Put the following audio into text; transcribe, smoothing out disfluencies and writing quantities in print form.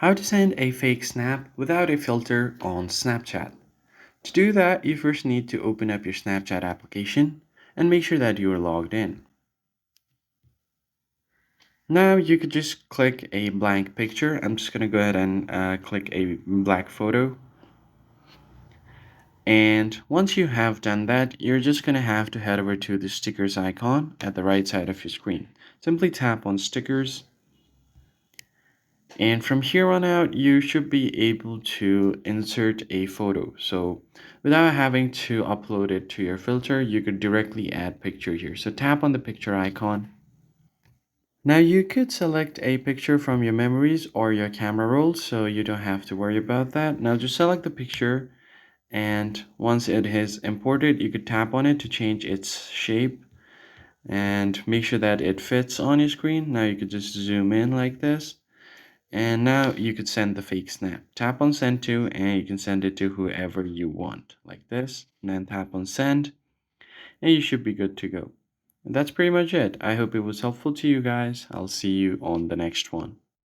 How to send a fake snap without a filter on Snapchat. To do that, you first need to open up your Snapchat application and make sure that you are logged in. Now you could just click a blank picture. I'm just going to go ahead and click a black photo. And once you have done that, you're just going to have to head over to the stickers icon at the right side of your screen. Simply tap on stickers. And from here on out, you should be able to insert a photo. So without having to upload it to your filter, you could directly add picture here. So tap on the picture icon. Now you could select a picture from your memories or your camera roll, so you don't have to worry about that. Now just select the picture, and once it is imported, you could tap on it to change its shape and make sure that it fits on your screen. Now you could just zoom in like this. And now you could send the fake snap. Tap on send to, and you can send it to whoever you want, like this. And then tap on send, and you should be good to go. And that's pretty much it. I hope it was helpful to you guys. I'll see you on the next one.